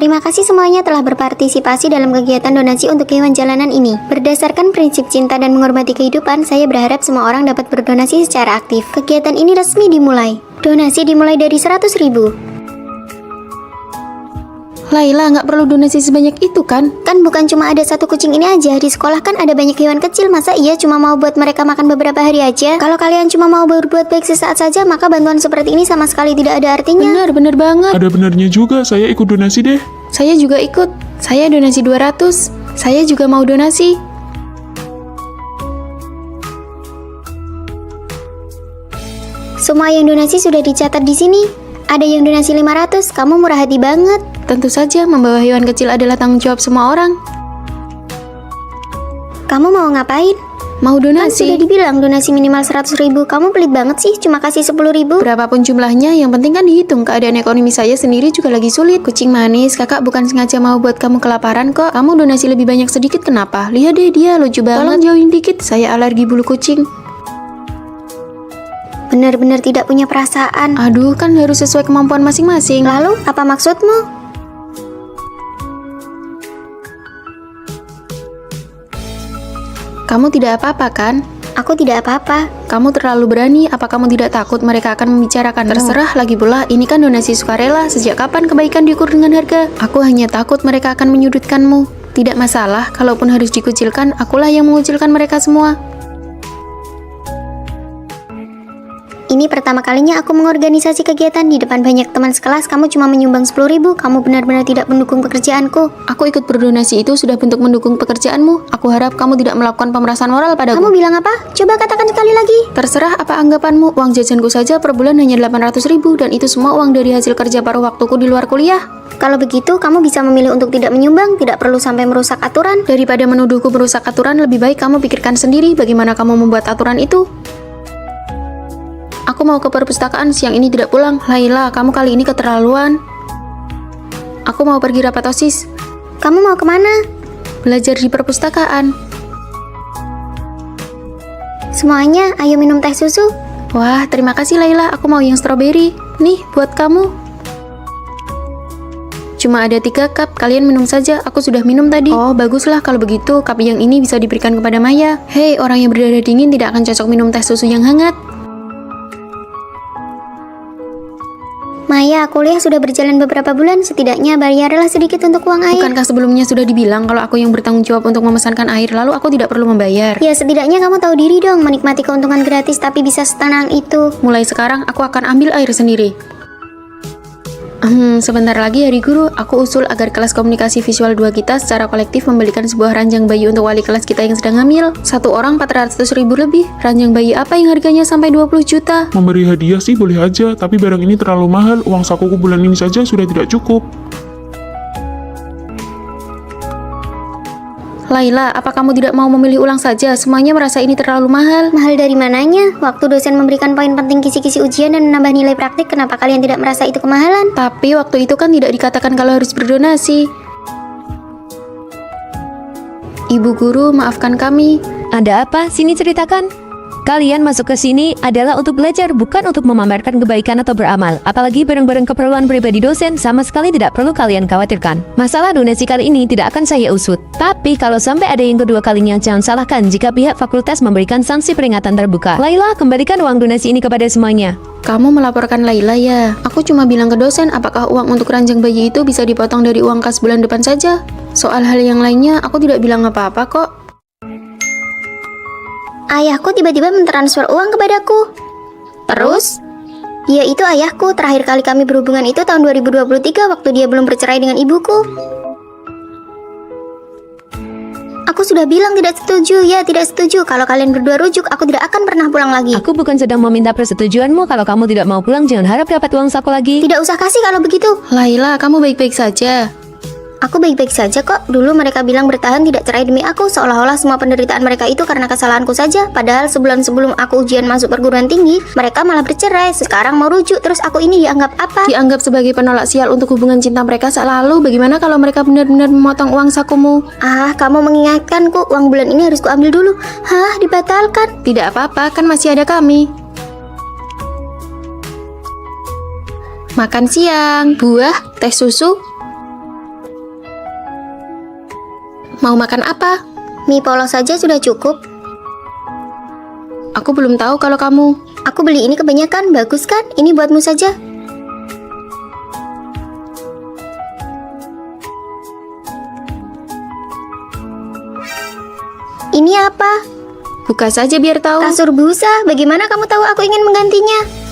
Terima kasih semuanya telah berpartisipasi dalam kegiatan donasi untuk hewan jalanan ini. Berdasarkan prinsip cinta dan menghormati kehidupan, saya berharap semua orang dapat berdonasi secara aktif. Kegiatan ini resmi dimulai. Donasi dimulai dari 100.000. Laila, nggak perlu donasi sebanyak itu kan? Kan bukan cuma ada satu kucing ini aja. Di sekolah kan ada banyak hewan kecil. Masa iya cuma mau buat mereka makan beberapa hari aja? Kalau kalian cuma mau berbuat baik sesaat saja, maka bantuan seperti ini sama sekali tidak ada artinya. Bener banget. Ada benarnya juga, saya ikut donasi deh. Saya juga ikut. Saya donasi 200. Saya juga mau donasi. Semua yang donasi sudah dicatat di sini. Ada yang donasi 500. Kamu murah hati banget. Tentu saja membawa hewan kecil adalah tanggung jawab semua orang. Kamu mau ngapain? Mau Kan donasi. sudah dibilang donasi minimal 100.000. Kamu pelit banget sih, cuma kasih 10.000. Berapapun jumlahnya, yang penting kan dihitung. Keadaan ekonomi saya sendiri juga lagi sulit. Kucing manis, kakak bukan sengaja mau buat kamu kelaparan kok. Kamu donasi lebih banyak sedikit kenapa? Lihat deh dia, lucu banget. Tolong jauhin dikit, saya alergi bulu kucing. Benar-benar tidak punya perasaan. Aduh, kan harus sesuai kemampuan masing-masing. Lalu, apa maksudmu? Kamu tidak apa-apa kan? Aku tidak apa-apa. Kamu terlalu berani, apa kamu tidak takut mereka akan membicarakan? Terserah, lagi pula ini kan donasi sukarela. Sejak kapan kebaikan diukur dengan harga? Aku hanya takut mereka akan menyudutkanmu. Tidak masalah, kalaupun harus dikucilkan, akulah yang mengucilkan mereka semua. Ini pertama kalinya aku mengorganisasi kegiatan di depan banyak teman sekelas. Kamu cuma menyumbang 10.000. Kamu benar-benar tidak mendukung pekerjaanku. Aku ikut berdonasi itu sudah bentuk mendukung pekerjaanmu. Aku harap kamu tidak melakukan pemerasan moral padaku. Kamu bilang apa? Coba katakan sekali lagi. Terserah apa anggapanmu, uang jajanku saja per bulan hanya 800.000 dan itu semua uang dari hasil kerja paruh waktuku di luar kuliah. Kalau begitu, kamu bisa memilih untuk tidak menyumbang. Tidak perlu sampai merusak aturan. Daripada menuduhku merusak aturan, lebih baik kamu pikirkan sendiri bagaimana kamu membuat aturan itu. Aku mau ke perpustakaan, siang ini tidak pulang. Laila, kamu kali ini keterlaluan. Aku mau pergi rapat OSIS. Kamu mau kemana? Belajar di perpustakaan. Semuanya, ayo minum teh susu. Wah, terima kasih Laila, aku mau yang stroberi. Nih, buat kamu. Cuma ada 3 cup, kalian minum saja, aku sudah minum tadi. Oh, baguslah kalau begitu, cup yang ini bisa diberikan kepada Maya. Hei, orang yang berdarah dingin tidak akan cocok minum teh susu yang hangat. Maya, kuliah sudah berjalan beberapa bulan. Setidaknya bayarlah sedikit untuk uang air. Bukankah sebelumnya sudah dibilang kalau aku yang bertanggung jawab untuk memesankan air, lalu aku tidak perlu membayar? Ya, setidaknya kamu tahu diri dong. Menikmati keuntungan gratis tapi bisa setenang itu. Mulai sekarang aku akan ambil air sendiri. Sebentar lagi hari guru, aku usul agar kelas komunikasi visual 2 kita secara kolektif membelikan sebuah ranjang bayi untuk wali kelas kita yang sedang hamil. Satu orang 400.000 lebih. Ranjang bayi apa yang harganya sampai 20 juta? Memberi hadiah sih boleh aja, tapi barang ini terlalu mahal. Uang sakuku bulan ini saja sudah tidak cukup. Laila, apa kamu tidak mau memilih ulang saja? Semuanya merasa ini terlalu mahal. Mahal dari mananya? Waktu dosen memberikan poin penting kisi-kisi ujian dan menambah nilai praktik, kenapa kalian tidak merasa itu kemahalan? Tapi waktu itu kan tidak dikatakan kalau harus berdonasi. Ibu guru, maafkan kami. Ada apa? Sini ceritakan. Kalian masuk ke sini adalah untuk belajar, bukan untuk memamerkan kebaikan atau beramal. Apalagi barang-barang keperluan pribadi dosen sama sekali tidak perlu kalian khawatirkan. Masalah donasi kali ini tidak akan saya usut. Tapi kalau sampai ada yang kedua kalinya, jangan salahkan jika pihak fakultas memberikan sanksi peringatan terbuka. Laila, kembalikan uang donasi ini kepada semuanya. Kamu melaporkan Laila ya? Aku cuma bilang ke dosen apakah uang untuk ranjang bayi itu bisa dipotong dari uang kas bulan depan saja. Soal hal yang lainnya, aku tidak bilang apa-apa kok. Ayahku tiba-tiba mentransfer uang kepadaku. Terus? Ya, itu ayahku. Terakhir kali kami berhubungan itu tahun 2023 waktu dia belum bercerai dengan ibuku. Aku sudah bilang tidak setuju. Ya, tidak setuju. Kalau kalian berdua rujuk, aku tidak akan pernah pulang lagi. Aku bukan sedang meminta persetujuanmu. Kalau kamu tidak mau pulang, jangan harap dapat uang saku lagi. Tidak usah kasih kalau begitu. Laila, kamu baik-baik saja. Aku baik-baik saja kok. Dulu mereka bilang bertahan tidak cerai demi aku, seolah-olah semua penderitaan mereka itu karena kesalahanku saja. Padahal sebulan sebelum aku ujian masuk perguruan tinggi, mereka malah bercerai. Sekarang mau rujuk, terus aku ini dianggap apa? Dianggap sebagai penolak sial untuk hubungan cinta mereka selalu. Bagaimana kalau mereka benar-benar memotong uang sakumu? Ah, kamu mengingatkanku. Uang bulan ini harus kuambil dulu. Hah, dibatalkan? Tidak apa-apa, kan masih ada kami. Makan siang, buah, teh susu. Mau makan apa? Mie polos saja sudah cukup. Aku belum tahu kalau kamu. Aku beli ini kebanyakan, bagus kan? Ini buatmu saja. Ini apa? Buka saja biar tahu. Kasur busa. Bagaimana kamu tahu aku ingin menggantinya?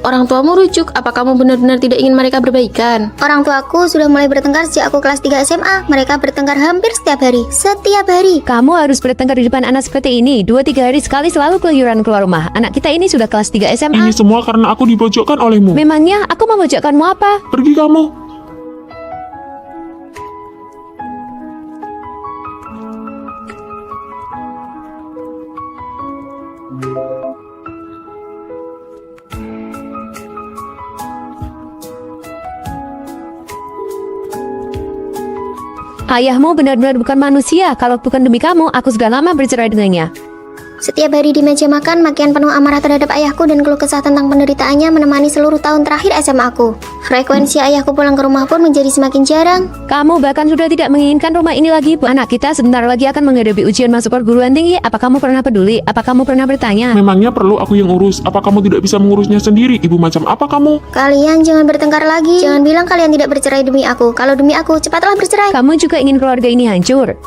Orang tuamu rujuk, apa kamu benar-benar tidak ingin mereka berbaikan? Orang tuaku sudah mulai bertengkar sejak aku kelas 3 SMA. Mereka bertengkar hampir setiap hari. Setiap hari. Kamu harus bertengkar di depan anak seperti ini. 2-3 hari sekali selalu keluyuran keluar rumah. Anak kita ini sudah kelas 3 SMA. Ini semua karena aku dipojokkan olehmu. Memangnya aku memojokkanmu apa? Pergi kamu. Ayahmu benar-benar bukan manusia. Kalau bukan demi kamu, aku sudah lama bercerai dengannya. Setiap hari di meja makan, makian penuh amarah terhadap ayahku dan keluh kesah tentang penderitaannya menemani seluruh tahun terakhir SMA aku. Frekuensi ayahku pulang ke rumah pun menjadi semakin jarang. Kamu bahkan sudah tidak menginginkan rumah ini lagi. Anak kita sebentar lagi akan menghadapi ujian masuk perguruan tinggi. Apa kamu pernah peduli? Apa kamu pernah bertanya? Memangnya perlu aku yang urus? Apa kamu tidak bisa mengurusnya sendiri? Ibu macam apa kamu? Kalian jangan bertengkar lagi. Jangan bilang kalian tidak bercerai demi aku. Kalau demi aku, cepatlah bercerai. Kamu juga ingin keluarga ini hancur.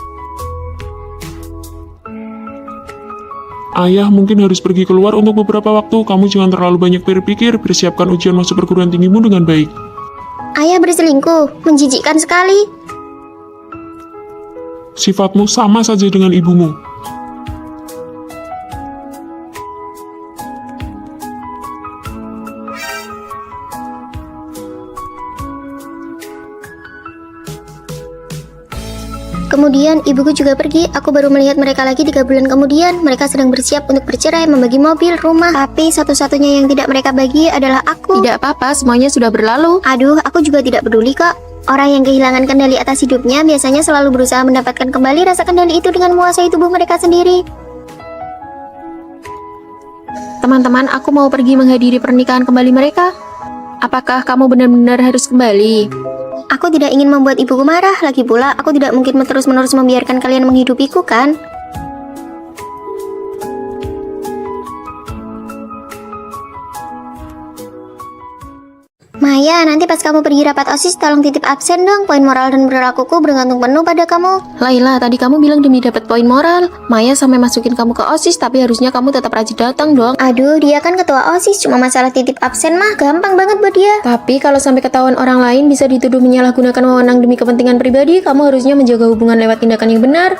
Ayah mungkin harus pergi keluar untuk beberapa waktu. Kamu jangan terlalu banyak berpikir. Persiapkan ujian masuk perguruan tinggimu dengan baik. Ayah berselingkuh, menjijikkan sekali. Sifatmu sama saja dengan ibumu. Kemudian ibuku juga pergi. Aku baru melihat mereka lagi 3 bulan kemudian. Mereka sedang bersiap untuk bercerai, membagi mobil, rumah. Tapi satu-satunya yang tidak mereka bagi adalah aku. Tidak apa-apa, semuanya sudah berlalu. Aduh, aku juga tidak peduli kok. Orang yang kehilangan kendali atas hidupnya biasanya selalu berusaha mendapatkan kembali rasa kendali itu dengan menguasai tubuh mereka sendiri. Teman-teman, aku mau pergi menghadiri pernikahan kembali mereka. Apakah kamu benar-benar harus kembali? Aku tidak ingin membuat ibuku marah. Lagi pula, aku tidak mungkin terus-menerus membiarkan kalian menghidupiku, kan? Maya, nanti pas kamu pergi rapat OSIS, tolong titip absen dong. Poin moral dan perilakuku bergantung penuh pada kamu. Laila, tadi kamu bilang demi dapat poin moral. Maya sampai masukin kamu ke OSIS, tapi harusnya kamu tetap rajin datang dong. Aduh, dia kan ketua OSIS. Cuma masalah titip absen mah gampang banget buat dia. Tapi kalau sampai ketahuan orang lain bisa dituduh menyalahgunakan wewenang demi kepentingan pribadi, kamu harusnya menjaga hubungan lewat tindakan yang benar.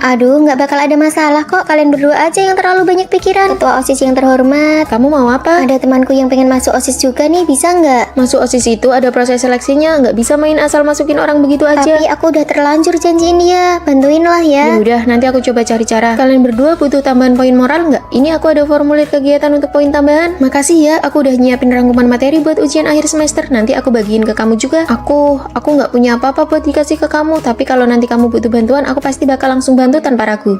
Aduh, nggak bakal ada masalah kok. Kalian berdua aja yang terlalu banyak pikiran. Ketua OSIS yang terhormat. Kamu mau apa? Ada temanku yang pengen masuk OSIS juga nih, bisa nggak? Masuk OSIS itu ada proses seleksinya, nggak bisa main asal masukin orang begitu aja. Tapi aku udah terlanjur janjiin dia. Bantuin lah ya. Ya udah, nanti aku coba cari cara. Kalian berdua butuh tambahan poin moral nggak? Ini aku ada formulir kegiatan untuk poin tambahan. Makasih ya, aku udah nyiapin rangkuman materi buat ujian akhir semester. Nanti aku bagiin ke kamu juga. Aku nggak punya apa-apa buat dikasih ke kamu. Tapi kalau nanti kamu butuh bantuan, aku pasti bakal langsung bantu tanpa ragu.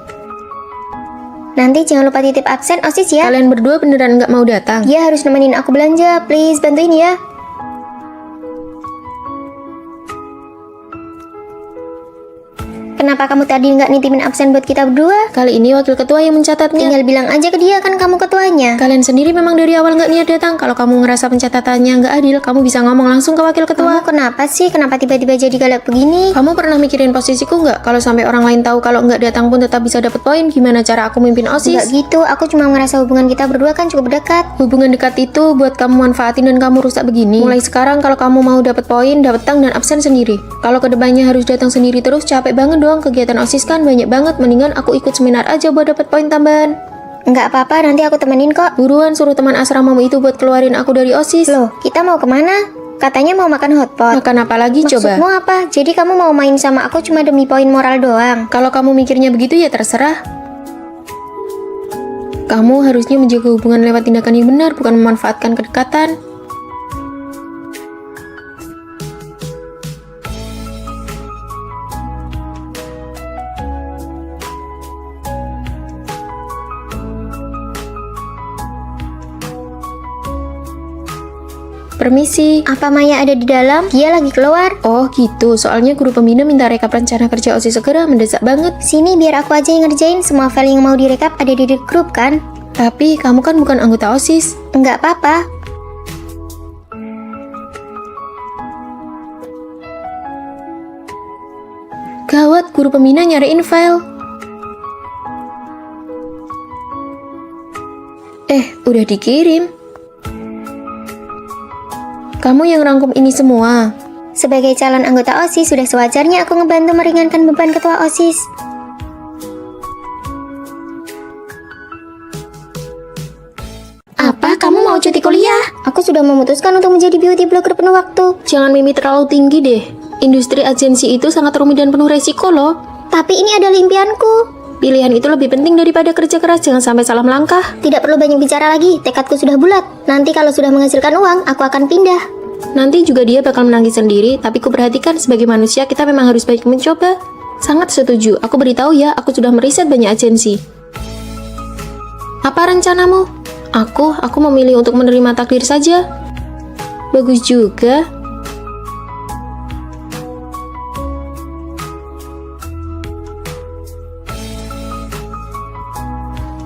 Nanti jangan lupa titip absen OSIS ya. Kalian berdua beneran nggak mau datang? Dia harus nemenin aku belanja. Please, bantuin ya. Kenapa kamu tadi nggak nitipin absen buat kita berdua? Kali ini wakil ketua yang mencatatnya. Tinggal bilang aja ke dia, kan kamu ketuanya. Kalian sendiri memang dari awal nggak niat datang. Kalau kamu ngerasa pencatatannya nggak adil, kamu bisa ngomong langsung ke wakil ketua. Kamu kenapa sih? Kenapa tiba-tiba jadi galak begini? Kamu pernah mikirin posisiku nggak? Kalau sampai orang lain tahu kalau nggak datang pun tetap bisa dapat poin, gimana cara aku mimpin OSIS? Nggak gitu, aku cuma ngerasa hubungan kita berdua kan cukup dekat. Hubungan dekat itu buat kamu manfaatin dan kamu rusak begini. Mulai sekarang kalau kamu mau dapat poin, datang dan absen sendiri. Kalau kedepannya harus datang sendiri terus, capek banget dong. Kegiatan OSIS kan banyak banget, mendingan aku ikut seminar aja buat dapat poin tambahan. Nggak apa-apa, nanti aku temenin kok. Buruan suruh teman asramamu itu buat keluarin aku dari OSIS. Loh, kita mau kemana? Katanya mau makan hotpot. Makan apa lagi coba? Maksudmu apa? Jadi kamu mau main sama aku cuma demi poin moral doang? Kalau kamu mikirnya begitu ya terserah. Kamu harusnya menjaga hubungan lewat tindakan yang benar, bukan memanfaatkan kedekatan. Permisi. Apa Maya ada di dalam? Dia lagi keluar. Oh gitu, soalnya guru pembina minta rekap rencana kerja OSIS segera, mendesak banget. Sini biar aku aja yang ngerjain. Semua file yang mau direkap ada di grup kan? Tapi kamu kan bukan anggota OSIS. Enggak apa-apa. Gawat, guru pembina nyariin file. Udah dikirim. Kamu yang rangkum ini semua. Sebagai calon anggota OSIS, sudah sewajarnya aku ngebantu meringankan beban ketua OSIS. Apa? Kamu mau cuti kuliah? Aku sudah memutuskan untuk menjadi beauty blogger penuh waktu. Jangan mimpi terlalu tinggi deh. Industri agensi itu sangat rumit dan penuh resiko loh. Tapi ini adalah impianku. Pilihan itu lebih penting daripada kerja keras, jangan sampai salah melangkah. Tidak perlu banyak bicara lagi, tekadku sudah bulat. Nanti kalau sudah menghasilkan uang, aku akan pindah. Nanti juga dia bakal menangis sendiri, tapi ku perhatikan sebagai manusia kita memang harus banyak mencoba. Sangat setuju, aku beritahu ya, aku sudah meriset banyak agensi. Apa rencanamu? Aku memilih untuk menerima takdir saja. Bagus juga.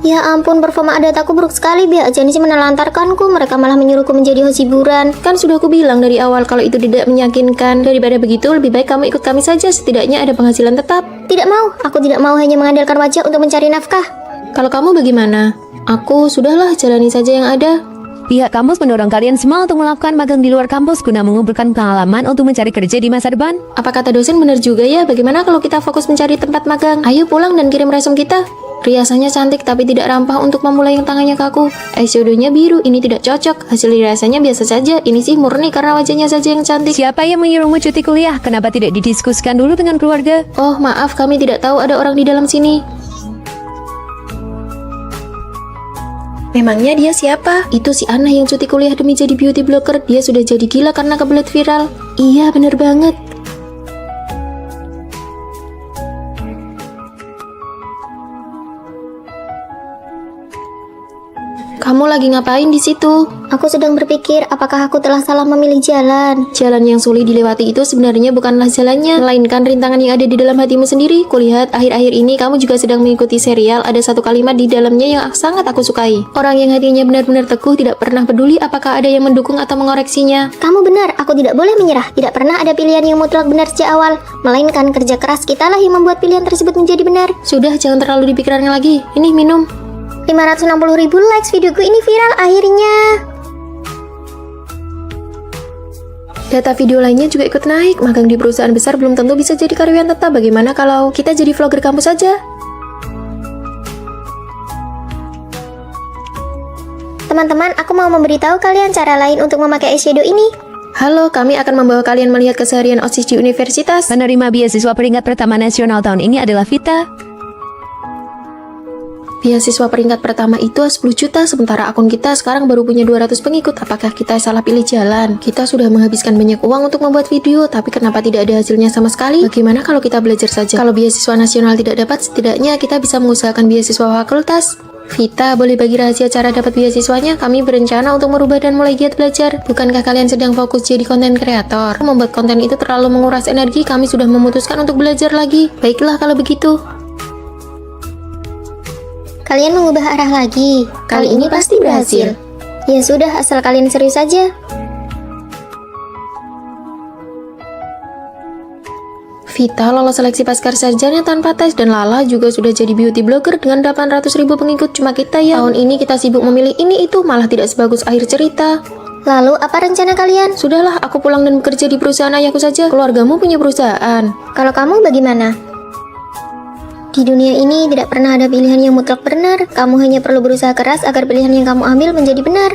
Ya ampun, performa adat aku buruk sekali. Biar agensi menelantarkanku, mereka malah menyuruhku menjadi host hiburan. Kan sudah aku bilang dari awal kalau itu tidak meyakinkan. Daripada begitu, lebih baik kamu ikut kami saja, setidaknya ada penghasilan tetap. Tidak mau, aku tidak mau hanya mengandalkan wajah untuk mencari nafkah. Kalau kamu bagaimana? Aku sudahlah, jalani saja yang ada. Pihak kampus mendorong kalian semua untuk melakukan magang di luar kampus guna mengumpulkan pengalaman untuk mencari kerja di masa depan. Apa kata dosen benar juga ya? Bagaimana kalau kita fokus mencari tempat magang? Ayo pulang dan kirim resume kita. Riasannya cantik tapi tidak rampah untuk memulai yang tangannya kaku. Eyeshadownya biru, ini tidak cocok. Hasil riasannya biasa saja. Ini sih murni karena wajahnya saja yang cantik. Siapa yang menyuruhmu cuti kuliah? Kenapa tidak didiskusikan dulu dengan keluarga? Oh maaf, kami tidak tahu ada orang di dalam sini. Memangnya dia siapa? Itu si Anna yang cuti kuliah demi jadi beauty blogger. Dia sudah jadi gila karena kebelet viral. Iya bener banget. Kamu lagi ngapain di situ? Aku sedang berpikir apakah aku telah salah memilih jalan. Jalan yang sulit dilewati itu sebenarnya bukanlah jalannya, melainkan rintangan yang ada di dalam hatimu sendiri. Kulihat akhir-akhir ini kamu juga sedang mengikuti serial. Ada satu kalimat di dalamnya yang sangat aku sukai. Orang yang hatinya benar-benar teguh tidak pernah peduli apakah ada yang mendukung atau mengoreksinya. Kamu benar, aku tidak boleh menyerah. Tidak pernah ada pilihan yang mutlak benar sejak awal, melainkan kerja keras kitalah yang membuat pilihan tersebut menjadi benar. Sudah, jangan terlalu dipikirkan lagi. Ini minum. 560.000 likes videoku ini viral akhirnya. Data video lainnya juga ikut naik. Magang di perusahaan besar belum tentu bisa jadi karyawan tetap. Bagaimana kalau kita jadi vlogger kampus saja? Teman-teman, aku mau memberitahu kalian cara lain untuk memakai eyeshadow ini. Halo, kami akan membawa kalian melihat keseharian OSIS di universitas. Penerima beasiswa peringkat pertama nasional tahun ini adalah Vita. Beasiswa peringkat pertama itu 10 juta, sementara akun kita sekarang baru punya 200 pengikut. Apakah kita salah pilih jalan? Kita sudah menghabiskan banyak uang untuk membuat video, tapi kenapa tidak ada hasilnya sama sekali? Bagaimana kalau kita belajar saja? Kalau beasiswa nasional tidak dapat, setidaknya kita bisa mengusahakan beasiswa fakultas. Vita, boleh bagi rahasia cara dapat beasiswanya? Kami berencana untuk merubah dan mulai giat belajar. Bukankah kalian sedang fokus jadi konten kreator? Membuat konten itu terlalu menguras energi, kami sudah memutuskan untuk belajar lagi. Baiklah kalau begitu. Kalian mengubah arah lagi. Kali ini pasti berhasil. Ya sudah, asal kalian serius saja. Vita lolos seleksi pasca sarjana tanpa tes dan Lala juga sudah jadi beauty blogger dengan 800.000 pengikut. Cuma kita ya, tahun ini kita sibuk memilih ini itu, malah tidak sebagus akhir cerita. Lalu apa rencana kalian? Sudahlah, aku pulang dan bekerja di perusahaan ayahku saja. Keluargamu punya perusahaan. Kalau kamu bagaimana? Di dunia ini tidak pernah ada pilihan yang mutlak benar. Kamu hanya perlu berusaha keras agar pilihan yang kamu ambil menjadi benar.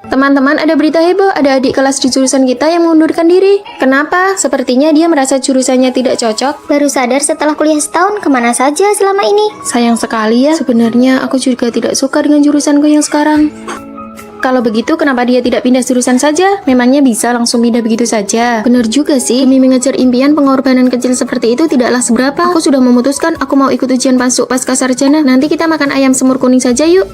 Teman-teman, ada berita heboh. Ada adik kelas di jurusan kita yang mengundurkan diri. Kenapa? Sepertinya dia merasa jurusannya tidak cocok. Baru sadar setelah kuliah setahun, kemana saja selama ini? Sayang sekali ya. Sebenarnya aku juga tidak suka dengan jurusanku yang sekarang. Kalau begitu, kenapa dia tidak pindah jurusan saja? Memangnya bisa langsung pindah begitu saja? Benar juga sih, demi mengejar impian, pengorbanan kecil seperti itu tidaklah seberapa. Aku sudah memutuskan, aku mau ikut ujian masuk pasca sarjana. Nanti kita makan ayam semur kuning saja yuk.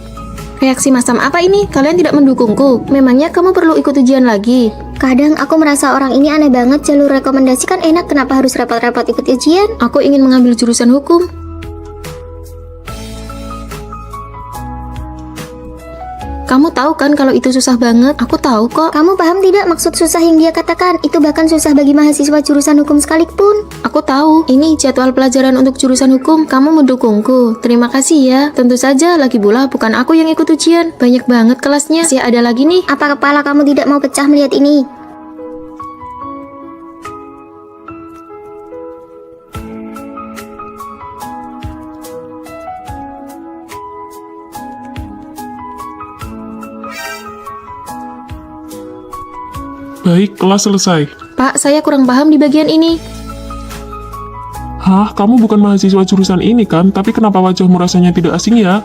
Reaksi macam apa ini? Kalian tidak mendukungku? Memangnya kamu perlu ikut ujian lagi? Kadang aku merasa orang ini aneh banget. Jalur rekomendasi kan enak, kenapa harus repot-repot ikut ujian? Aku ingin mengambil jurusan hukum. Kamu tahu kan kalau itu susah banget? Aku tahu kok. Kamu paham tidak maksud susah yang dia katakan? Itu bahkan susah bagi mahasiswa jurusan hukum sekalipun. Aku tahu. Ini jadwal pelajaran untuk jurusan hukum. Kamu mendukungku. Terima kasih ya. Tentu saja, lagi pula bukan aku yang ikut ujian. Banyak banget kelasnya. Masih ada lagi nih. Apa kepala kamu tidak mau pecah melihat ini? Baik, kelas selesai. Pak, saya kurang paham di bagian ini. Hah, kamu bukan mahasiswa jurusan ini kan? Tapi kenapa wajahmu rasanya tidak asing ya?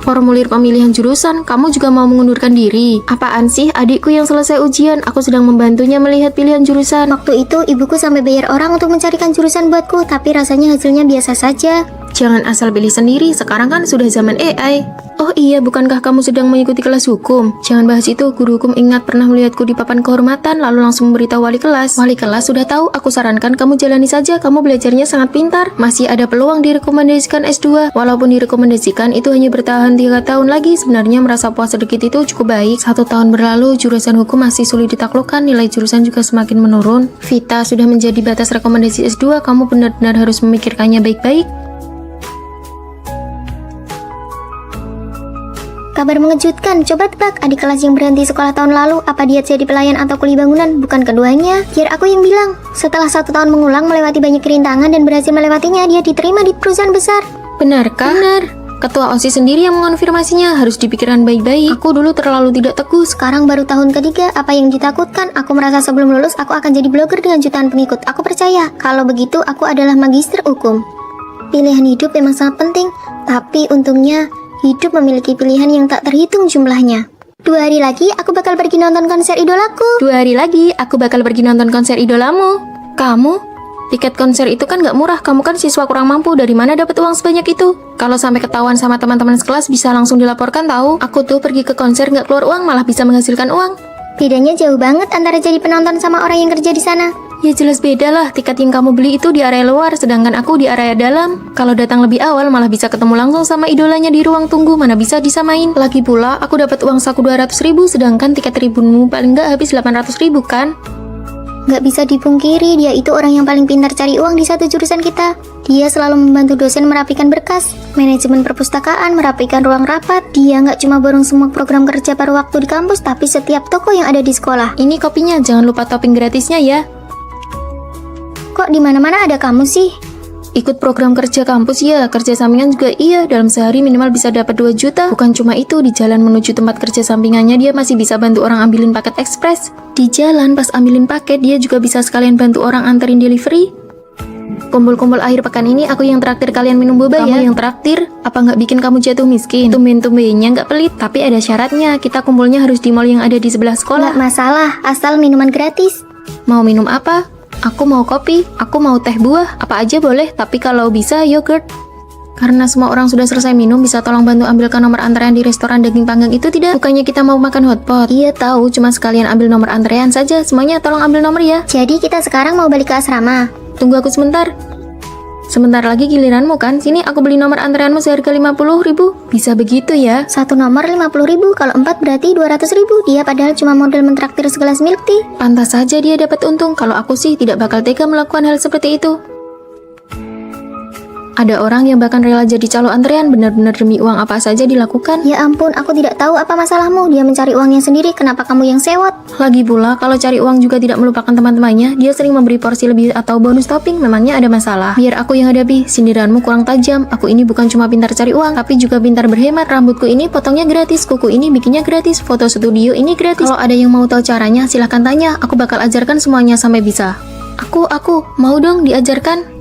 Formulir pemilihan jurusan, kamu juga mau mengundurkan diri. Apaan sih, adikku yang selesai ujian, aku sedang membantunya melihat pilihan jurusan. Waktu itu ibuku sampai bayar orang untuk mencarikan jurusan buatku, tapi rasanya hasilnya biasa saja. Jangan asal pilih sendiri, sekarang kan sudah zaman AI. Oh iya, bukankah kamu sedang mengikuti kelas hukum? Jangan bahas itu, guru hukum ingat pernah melihatku di papan kehormatan, lalu langsung memberitahu wali kelas. Wali kelas sudah tahu, aku sarankan kamu jalani saja, kamu belajarnya sangat pintar. Masih ada peluang direkomendasikan S2. Walaupun direkomendasikan, itu hanya bertahan 3 tahun lagi. Sebenarnya merasa puas sedikit itu cukup baik. 1 tahun berlalu, jurusan hukum masih sulit ditaklukkan, nilai jurusan juga semakin menurun. Vita sudah menjadi batas rekomendasi S2, kamu benar-benar harus memikirkannya baik-baik. Kabar mengejutkan, coba tebak adik kelas yang berhenti sekolah tahun lalu, apa dia jadi pelayan atau kuli bangunan? Bukan keduanya, biar aku yang bilang. Setelah 1 tahun mengulang melewati banyak rintangan dan berhasil melewatinya, dia diterima di perusahaan besar. Benarkah? Benar. Ketua OSIS sendiri yang mengonfirmasinya, harus dipikirkan baik-baik. Aku dulu terlalu tidak teguh. Sekarang baru tahun ketiga, apa yang ditakutkan? Aku merasa sebelum lulus aku akan jadi blogger dengan jutaan pengikut. Aku percaya, kalau begitu aku adalah magister hukum. Pilihan hidup memang sangat penting, tapi untungnya hidup memiliki pilihan yang tak terhitung jumlahnya. 2 hari lagi aku bakal pergi nonton konser idolaku. 2 hari lagi aku bakal pergi nonton konser idolamu. Kamu? Tiket konser itu kan gak murah, kamu kan siswa kurang mampu, dari mana dapat uang sebanyak itu? Kalau sampai ketahuan sama teman-teman sekelas bisa langsung dilaporkan tahu. Aku tuh pergi ke konser gak keluar uang, malah bisa menghasilkan uang. Bedanya jauh banget antara jadi penonton sama orang yang kerja di sana. Ya jelas beda lah, tiket yang kamu beli itu di area luar, sedangkan aku di area dalam. Kalau datang lebih awal malah bisa ketemu langsung sama idolanya di ruang tunggu, mana bisa disamain. Lagi pula, aku dapat uang saku 200.000, sedangkan tiket ribumu paling nggak habis 800.000 kan? Nggak bisa dipungkiri, dia itu orang yang paling pintar cari uang di satu jurusan kita. Dia selalu membantu dosen merapikan berkas, manajemen perpustakaan, merapikan ruang rapat. Dia nggak cuma borong semua program kerja paruh waktu di kampus, tapi setiap toko yang ada di sekolah. Ini kopinya, jangan lupa topping gratisnya ya. Kok di mana-mana ada kamu sih? Ikut program kerja kampus ya, kerja sampingan juga iya. Dalam sehari minimal bisa dapat 2 juta. Bukan cuma itu, di jalan menuju tempat kerja sampingannya dia masih bisa bantu orang ambilin paket ekspres. Di jalan pas ambilin paket dia juga bisa sekalian bantu orang anterin delivery. Kumpul-kumpul akhir pekan ini aku yang traktir kalian minum boba ya. Kamu yang traktir? Apa nggak bikin kamu jatuh miskin? Tumben-tumbennya nggak pelit, tapi ada syaratnya. Kita kumpulnya harus di mall yang ada di sebelah sekolah. Nggak masalah, asal minuman gratis. Mau minum apa? Aku mau kopi, aku mau teh buah, apa aja boleh, tapi kalau bisa yogurt. Karena semua orang sudah selesai minum, bisa tolong bantu ambilkan nomor antrean di restoran daging panggang itu tidak? Bukannya kita mau makan hotpot? Iya tahu, cuma sekalian ambil nomor antrean saja, semuanya tolong ambil nomor ya. Jadi kita sekarang mau balik ke asrama. Tunggu aku sebentar. Sebentar lagi giliranmu kan? Sini aku beli nomor antreanmu seharga 50.000. Bisa begitu ya? 1 nomor 50.000, kalau 4 berarti 200.000. Dia padahal cuma modal mentraktir segelas milk tea. Pantas saja dia dapat untung. Kalau aku sih tidak bakal tega melakukan hal seperti itu. Ada orang yang bahkan rela jadi calo antrean, benar-benar demi uang apa saja dilakukan. Ya ampun, aku tidak tahu apa masalahmu. Dia mencari uangnya sendiri, kenapa kamu yang sewot? Lagi pula, kalau cari uang juga tidak melupakan teman-temannya. Dia sering memberi porsi lebih atau bonus topping, memangnya ada masalah. Biar aku yang hadapi, sindiranmu kurang tajam. Aku ini bukan cuma pintar cari uang, tapi juga pintar berhemat. Rambutku ini potongnya gratis, kuku ini bikinnya gratis, foto studio ini gratis. Kalau ada yang mau tahu caranya, silahkan tanya. Aku bakal ajarkan semuanya sampai bisa. Aku mau dong diajarkan.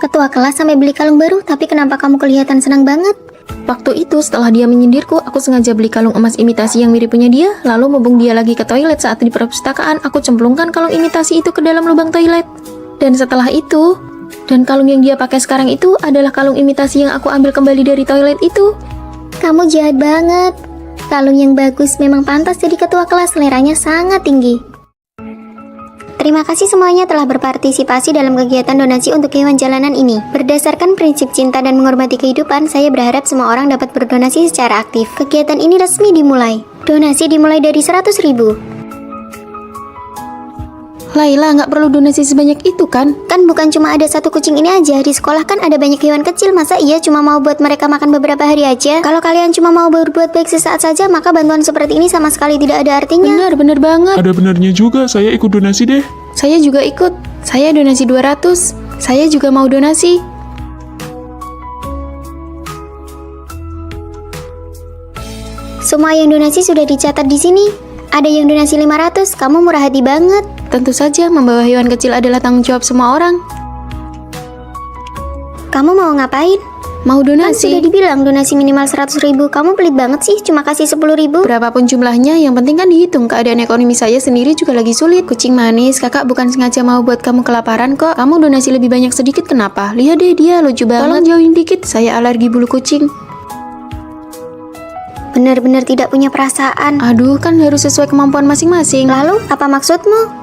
Ketua ketua kelas sampai beli kalung baru, tapi kenapa kamu kelihatan senang banget? Waktu itu setelah dia menyindirku, aku sengaja beli kalung emas imitasi yang mirip punya dia, lalu membung dia lagi ke toilet. Saat di perpustakaan, aku cemplungkan kalung imitasi itu ke dalam lubang toilet. Dan setelah itu, dan kalung yang dia pakai sekarang itu adalah kalung imitasi yang aku ambil kembali dari toilet itu. Kamu jahat banget. Kalung yang bagus memang pantas jadi ketua kelas, seleranya sangat tinggi. Terima kasih semuanya telah berpartisipasi dalam kegiatan donasi untuk hewan jalanan ini. Berdasarkan prinsip cinta dan menghormati kehidupan, saya berharap semua orang dapat berdonasi secara aktif. Kegiatan ini resmi dimulai. Donasi dimulai dari 100.000. Laila, nggak perlu donasi sebanyak itu kan? Kan bukan cuma ada satu kucing ini aja. Di sekolah kan ada banyak hewan kecil. Masa iya cuma mau buat mereka makan beberapa hari aja? Kalau kalian cuma mau berbuat baik sesaat saja, maka bantuan seperti ini sama sekali tidak ada artinya. Bener banget. Ada benarnya juga, saya ikut donasi deh. Saya juga ikut. Saya donasi 200. Saya juga mau donasi. Semua yang donasi sudah dicatat di sini. Ada yang donasi 500, kamu murah hati banget. Tentu saja membawa hewan kecil adalah tanggung jawab semua orang. Kamu mau ngapain? Mau Kan donasi. sudah dibilang donasi minimal 100.000. Kamu pelit banget sih, cuma kasih 10.000. Berapapun jumlahnya, yang penting kan dihitung. Keadaan ekonomi saya sendiri juga lagi sulit. Kucing manis, kakak bukan sengaja mau buat kamu kelaparan kok. Kamu donasi lebih banyak sedikit, kenapa? Lihat deh dia, lucu banget. Tolong jauhin dikit, saya alergi bulu kucing. Benar-benar tidak punya perasaan. Aduh, kan harus sesuai kemampuan masing-masing. Lalu, apa maksudmu?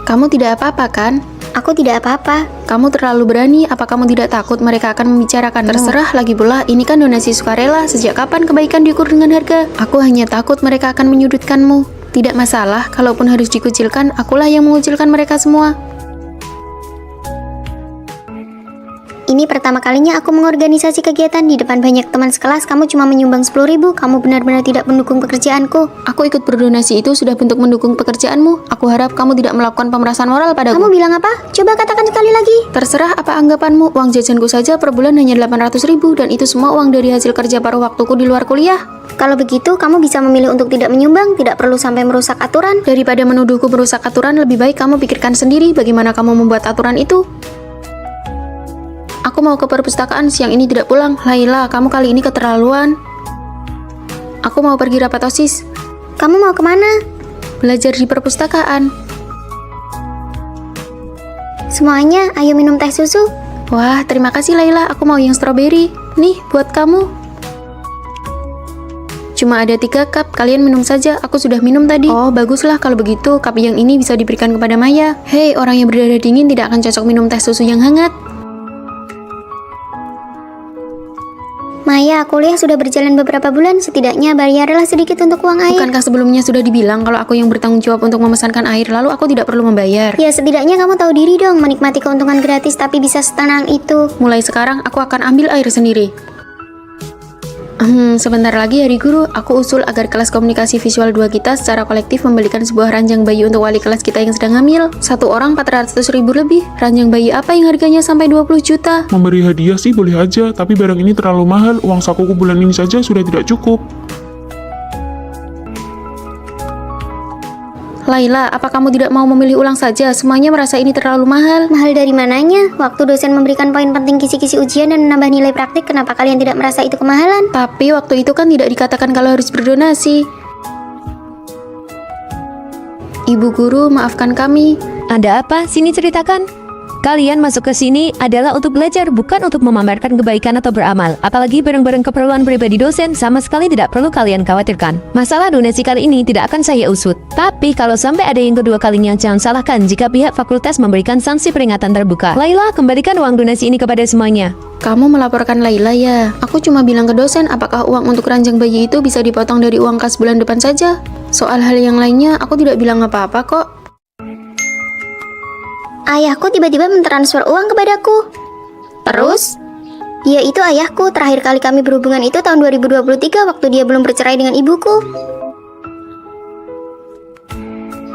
Kamu tidak apa-apa kan? Aku tidak apa-apa. Kamu terlalu berani, apa kamu tidak takut mereka akan membicarakan? Terserah, lagi pula ini kan donasi sukarela. Sejak kapan kebaikan diukur dengan harga? Aku hanya takut mereka akan menyudutkanmu. Tidak masalah, kalaupun harus dikucilkan, akulah yang mengucilkan mereka semua. Ini pertama kalinya aku mengorganisasi kegiatan di depan banyak teman sekelas. Kamu cuma menyumbang 10.000. Kamu benar-benar tidak mendukung pekerjaanku. Aku ikut berdonasi itu sudah bentuk mendukung pekerjaanmu. Aku harap kamu tidak melakukan pemerasan moral padaku. Kamu bilang apa? Coba katakan sekali lagi. Terserah apa anggapanmu, uang jajanku saja per bulan hanya 800.000 dan itu semua uang dari hasil kerja paruh waktuku di luar kuliah. Kalau begitu, kamu bisa memilih untuk tidak menyumbang. Tidak perlu sampai merusak aturan. Daripada menuduhku merusak aturan, lebih baik kamu pikirkan sendiri bagaimana kamu membuat aturan itu. Aku mau ke perpustakaan, siang ini tidak pulang. Laila, kamu kali ini keterlaluan. Aku mau pergi rapat OSIS. Kamu mau kemana? Belajar di perpustakaan. Semuanya, ayo minum teh susu. Wah, terima kasih Laila, aku mau yang stroberi. Nih, buat kamu. Cuma ada 3 cup, kalian minum saja, aku sudah minum tadi. Oh, baguslah kalau begitu, cup yang ini bisa diberikan kepada Maya. Hei, orang yang berdarah dingin tidak akan cocok minum teh susu yang hangat. Maya, kuliah sudah berjalan beberapa bulan. Setidaknya bayarlah sedikit untuk uang air. Bukankah sebelumnya sudah dibilang kalau aku yang bertanggung jawab untuk memesankan air, lalu aku tidak perlu membayar? Ya, setidaknya kamu tahu diri dong, menikmati keuntungan gratis tapi bisa setenang itu. Mulai sekarang aku akan ambil air sendiri. Sebentar lagi hari guru, aku usul agar kelas komunikasi visual 2 kita secara kolektif membelikan sebuah ranjang bayi untuk wali kelas kita yang sedang hamil. Satu orang 400.000 lebih. Ranjang bayi apa yang harganya sampai 20 juta? Memberi hadiah sih boleh aja, tapi barang ini terlalu mahal. Uang sakuku bulan ini saja sudah tidak cukup. Laila, apa kamu tidak mau memilih ulang saja? Semuanya merasa ini terlalu mahal. Mahal dari mananya? Waktu dosen memberikan poin penting kisi-kisi ujian dan menambah nilai praktik, kenapa kalian tidak merasa itu kemahalan? Tapi waktu itu kan tidak dikatakan kalau harus berdonasi. Ibu guru, maafkan kami. Ada apa? Sini ceritakan. Kalian masuk ke sini adalah untuk belajar, bukan untuk memamerkan kebaikan atau beramal. Apalagi barang-barang keperluan pribadi dosen sama sekali tidak perlu kalian khawatirkan. Masalah donasi kali ini tidak akan saya usut. Tapi kalau sampai ada yang kedua kalinya, jangan salahkan jika pihak fakultas memberikan sanksi peringatan terbuka. Laila, kembalikan uang donasi ini kepada semuanya. Kamu melaporkan Laila ya? Aku cuma bilang ke dosen apakah uang untuk ranjang bayi itu bisa dipotong dari uang kas bulan depan saja. Soal hal yang lainnya, aku tidak bilang apa-apa kok. Ayahku tiba-tiba mentransfer uang kepadaku. Terus? Dia itu ayahku. Terakhir kali kami berhubungan itu tahun 2023 waktu dia belum bercerai dengan ibuku.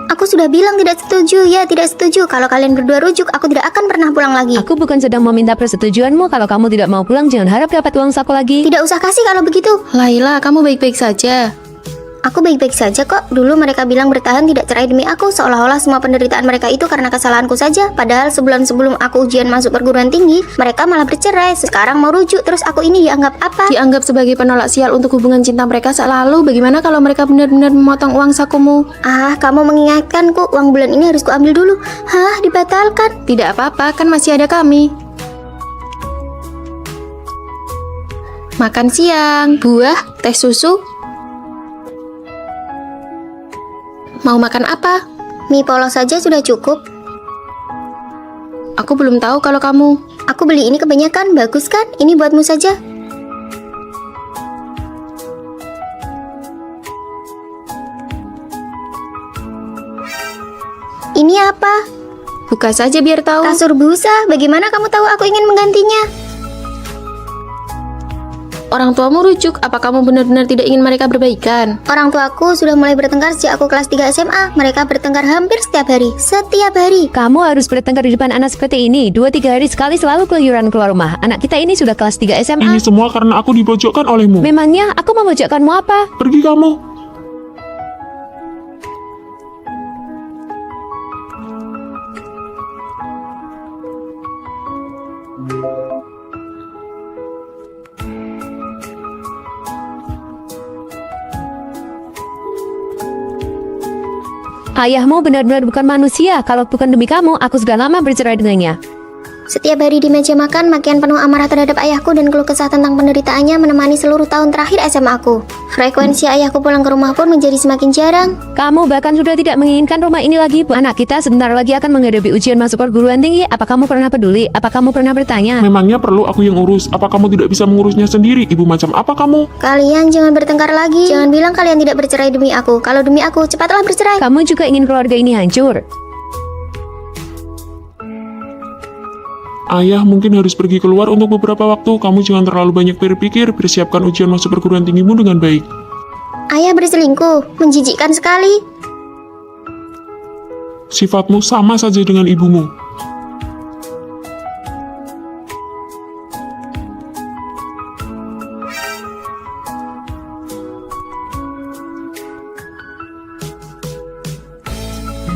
Aku sudah bilang tidak setuju. Ya, tidak setuju. Kalau kalian berdua rujuk, aku tidak akan pernah pulang lagi. Aku bukan sedang meminta persetujuanmu. Kalau kamu tidak mau pulang, jangan harap dapat uang saku lagi. Tidak usah kasih kalau begitu. Laila, kamu baik-baik saja. Aku baik-baik saja kok. Dulu mereka bilang bertahan tidak cerai demi aku, seolah-olah semua penderitaan mereka itu karena kesalahanku saja. Padahal sebulan sebelum aku ujian masuk perguruan tinggi, mereka malah bercerai. Sekarang mau rujuk, terus aku ini dianggap apa? Dianggap sebagai penolak sial untuk hubungan cinta mereka saat lalu. Bagaimana kalau mereka benar-benar memotong uang sakumu? Ah, kamu mengingatkanku. Uang bulan ini harus kuambil dulu. Hah, dibatalkan? Tidak apa-apa, kan masih ada kami. Makan siang, buah, teh susu. Mau makan apa? Mie polos saja sudah cukup. Aku belum tahu kalau kamu. Aku beli ini kebanyakan, bagus kan? Ini buatmu saja. Ini apa? Buka saja biar tahu. Kasur busa. Bagaimana kamu tahu aku ingin menggantinya? Orang tuamu rujuk, apa kamu benar-benar tidak ingin mereka berbaikan? Orang tuaku sudah mulai bertengkar sejak aku kelas 3 SMA. Mereka bertengkar hampir setiap hari. Setiap hari. Kamu harus bertengkar di depan anak seperti ini. 2-3 hari sekali selalu keluyuran keluar rumah. Anak kita ini sudah kelas 3 SMA. Ini semua karena aku dipojokkan olehmu. Memangnya aku memojokkanmu apa? Pergi kamu. Ayahmu benar-benar bukan manusia. Kalau bukan demi kamu, aku sudah lama bercerai dengannya. Setiap hari di meja makan, makian penuh amarah terhadap ayahku dan keluh kesah tentang penderitaannya menemani seluruh tahun terakhir SMA aku. Frekuensi ayahku pulang ke rumah pun menjadi semakin jarang. Kamu bahkan sudah tidak menginginkan rumah ini lagi. Anak kita sebentar lagi akan menghadapi ujian masuk perguruan tinggi. Apa kamu pernah peduli? Apa kamu pernah bertanya? Memangnya perlu aku yang urus? Apa kamu tidak bisa mengurusnya sendiri? Ibu macam apa kamu? Kalian jangan bertengkar lagi. Jangan bilang kalian tidak bercerai demi aku. Kalau demi aku, cepatlah bercerai. Kamu juga ingin keluarga ini hancur. Ayah mungkin harus pergi keluar untuk beberapa waktu. Kamu jangan terlalu banyak berpikir. Persiapkan ujian masuk perguruan tinggimu dengan baik. Ayah berselingkuh, menjijikkan sekali. Sifatmu sama saja dengan ibumu.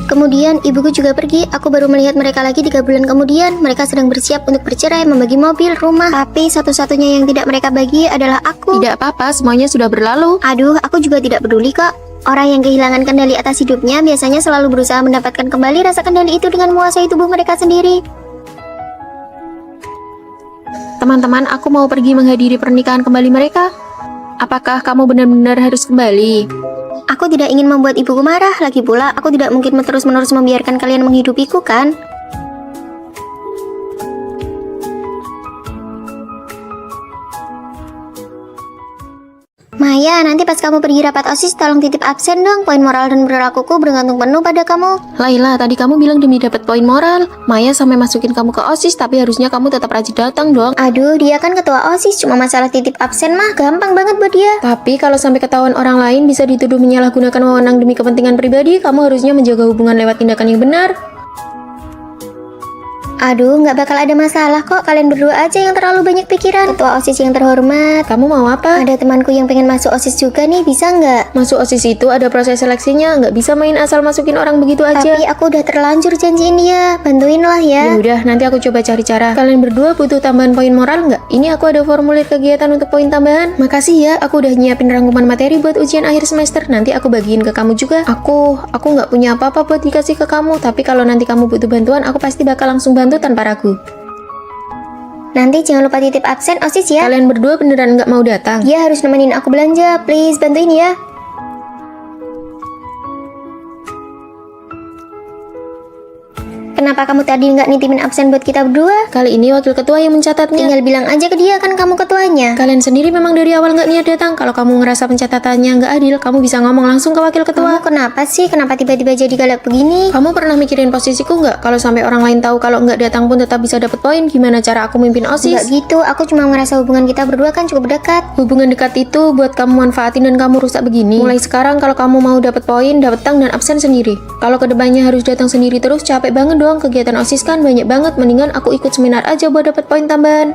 Kemudian ibuku juga pergi. Aku baru melihat mereka lagi 3 bulan kemudian. Mereka sedang bersiap untuk bercerai, membagi mobil, rumah. Tapi satu-satunya yang tidak mereka bagi adalah aku. Tidak apa-apa, semuanya sudah berlalu. Aduh, aku juga tidak peduli kok. Orang yang kehilangan kendali atas hidupnya biasanya selalu berusaha mendapatkan kembali rasa kendali itu dengan menguasai tubuh mereka sendiri. Teman-teman, aku mau pergi menghadiri pernikahan kembali mereka. Apakah kamu benar-benar harus kembali? Aku tidak ingin membuat ibuku marah. Lagi pula, aku tidak mungkin terus-menerus membiarkan kalian menghidupiku, kan? Maya, nanti pas kamu pergi rapat OSIS, tolong titip absen dong. Poin moral dan perilakuku bergantung penuh pada kamu. Laila, tadi kamu bilang demi dapat poin moral. Maya sampai masukin kamu ke OSIS, tapi harusnya kamu tetap rajin datang dong. Aduh, dia kan ketua OSIS. Cuma masalah titip absen mah gampang banget buat dia. Tapi kalau sampai ketahuan orang lain bisa dituduh menyalahgunakan wewenang demi kepentingan pribadi, kamu harusnya menjaga hubungan lewat tindakan yang benar. Aduh, nggak bakal ada masalah kok. Kalian berdua aja yang terlalu banyak pikiran. Ketua OSIS yang terhormat. Kamu mau apa? Ada temanku yang pengen masuk OSIS juga nih, bisa nggak? Masuk OSIS itu ada proses seleksinya, nggak bisa main asal masukin orang begitu aja. Tapi aku udah terlanjur janjiin dia. Bantuin lah ya. Ya udah, nanti aku coba cari cara. Kalian berdua butuh tambahan poin moral nggak? Ini aku ada formulir kegiatan untuk poin tambahan. Makasih ya, aku udah nyiapin rangkuman materi buat ujian akhir semester. Nanti aku bagiin ke kamu juga. Aku nggak punya apa-apa buat dikasih ke kamu. Tapi kalau nanti kamu butuh bantuan, aku pasti bakal langsung bantu tanpa ragu. Nanti jangan lupa titip absen OSIS ya. Kalian berdua beneran nggak mau datang? Dia harus nemenin aku belanja. Please, bantuin ya. Kenapa kamu tadi nggak nitipin absen buat kita berdua? Kali ini wakil ketua yang mencatatnya. Tinggal bilang aja ke dia, kan kamu ketuanya. Kalian sendiri memang dari awal nggak niat datang. Kalau kamu ngerasa pencatatannya nggak adil, kamu bisa ngomong langsung ke wakil ketua. Kamu kenapa sih? Kenapa tiba-tiba jadi galak begini? Kamu pernah mikirin posisiku nggak? Kalau sampai orang lain tahu kalau nggak datang pun tetap bisa dapat poin, gimana cara aku mimpin OSIS? Nggak gitu, aku cuma ngerasa hubungan kita berdua kan cukup dekat. Hubungan dekat itu buat kamu manfaatin dan kamu rusak begini. Mulai sekarang kalau kamu mau dapat poin, datang dan absen sendiri. Kalau kedepannya harus datang sendiri terus, capek banget dong. Kegiatan OSIS kan banyak banget, mendingan aku ikut seminar aja buat dapat poin tambahan.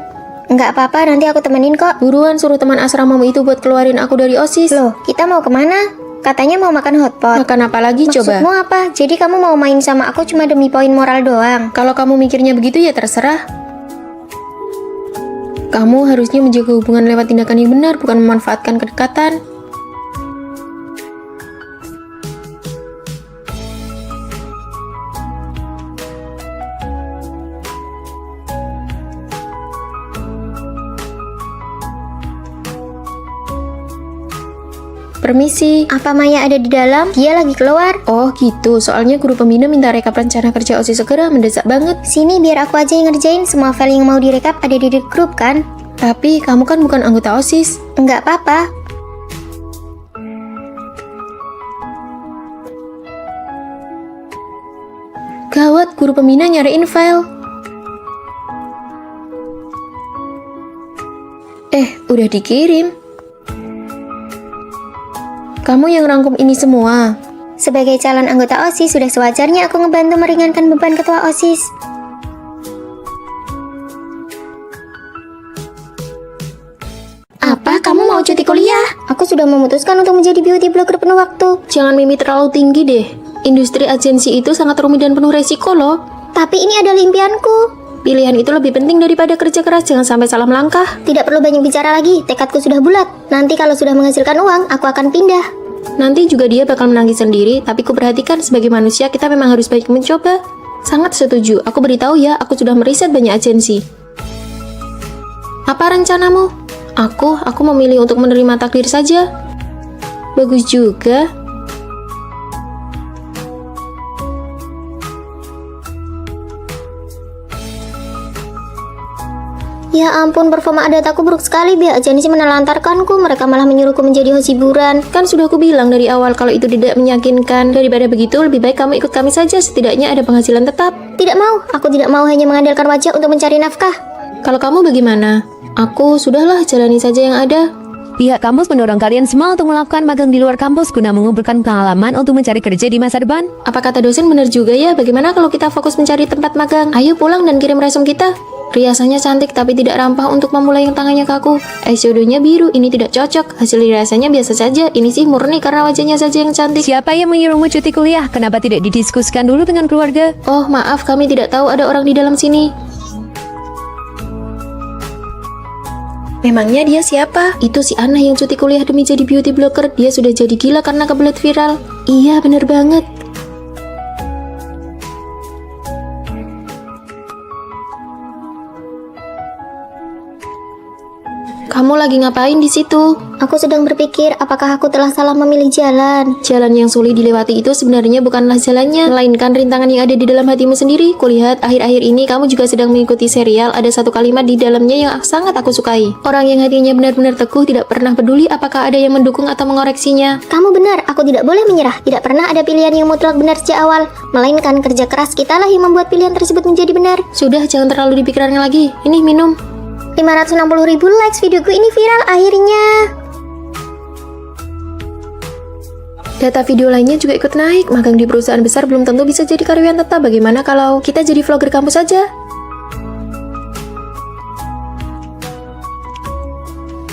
Nggak apa-apa, nanti aku temenin kok. Buruan suruh teman asramamu itu buat keluarin aku dari OSIS. Loh, kita mau kemana? Katanya mau makan hotpot. Makan apa lagi coba? Maksudmu apa? Jadi kamu mau main sama aku cuma demi poin moral doang? Kalau kamu mikirnya begitu ya terserah. Kamu harusnya menjaga hubungan lewat tindakan yang benar, bukan memanfaatkan kedekatan. Permisi. Apa Maya ada di dalam? Dia lagi keluar. Oh gitu, soalnya guru pembina minta rekap rencana kerja OSIS segera, mendesak banget. Sini biar aku aja yang ngerjain. Semua file yang mau direkap ada di grup kan? Tapi kamu kan bukan anggota OSIS. Enggak apa-apa. Gawat, guru pembina nyariin file. Udah dikirim. Kamu yang rangkum ini semua. Sebagai calon anggota OSIS, sudah sewajarnya aku ngebantu meringankan beban ketua OSIS. Apa? Kamu mau cuti kuliah? Aku sudah memutuskan untuk menjadi beauty blogger penuh waktu. Jangan mimpi terlalu tinggi deh. Industri agensi itu sangat rumit dan penuh resiko loh. Tapi ini adalah impianku. Pilihan itu lebih penting daripada kerja keras, jangan sampai salah melangkah. Tidak perlu banyak bicara lagi, tekadku sudah bulat. Nanti kalau sudah menghasilkan uang, aku akan pindah. Nanti juga dia bakal menangis sendiri, tapi kuperhatikan sebagai manusia kita memang harus baik mencoba. Sangat setuju, aku beritahu ya, aku sudah meriset banyak agensi. Apa rencanamu? Aku memilih untuk menerima takdir saja. Bagus juga. Ya ampun, performa dataku buruk sekali. Pihak agensi menelantarkanku. Mereka malah menyuruhku menjadi host hiburan. Kan sudah aku bilang dari awal kalau itu tidak meyakinkan. Daripada begitu, lebih baik kamu ikut kami saja. Setidaknya ada penghasilan tetap. Tidak mau, aku tidak mau hanya mengandalkan wajah untuk mencari nafkah. Kalau kamu bagaimana? Aku sudahlah, jalani saja yang ada. Pihak kampus mendorong kalian semua untuk melakukan magang di luar kampus guna mengumpulkan pengalaman untuk mencari kerja di masa depan. Apa kata dosen benar juga ya? Bagaimana kalau kita fokus mencari tempat magang? Ayo pulang dan kirim resume kita. Riasannya cantik tapi tidak rampah untuk memulai yang tangannya kaku. Eyeshadownya biru, ini tidak cocok. Hasil riasannya biasa saja. Ini sih murni karena wajahnya saja yang cantik. Siapa yang menyuruhmu cuti kuliah? Kenapa tidak didiskusikan dulu dengan keluarga? Oh maaf, kami tidak tahu ada orang di dalam sini. Memangnya dia siapa? Itu si Anna yang cuti kuliah demi jadi beauty blogger. Dia sudah jadi gila karena kebelet viral. Iya, bener banget. Kamu lagi ngapain di situ? Aku sedang berpikir apakah aku telah salah memilih jalan. Jalan yang sulit dilewati itu sebenarnya bukanlah jalannya, melainkan rintangan yang ada di dalam hatimu sendiri. Kulihat akhir-akhir ini kamu juga sedang mengikuti serial. Ada satu kalimat di dalamnya yang sangat aku sukai. Orang yang hatinya benar-benar teguh tidak pernah peduli apakah ada yang mendukung atau mengoreksinya. Kamu benar, aku tidak boleh menyerah. Tidak pernah ada pilihan yang mutlak benar sejak awal. Melainkan kerja keras kitalah yang membuat pilihan tersebut menjadi benar. Sudah, jangan terlalu dipikirkan lagi. Ini minum. 560.000 likes, videoku ini viral akhirnya. Data video lainnya juga ikut naik. Magang di perusahaan besar belum tentu bisa jadi karyawan tetap. Bagaimana kalau kita jadi vlogger kampus saja?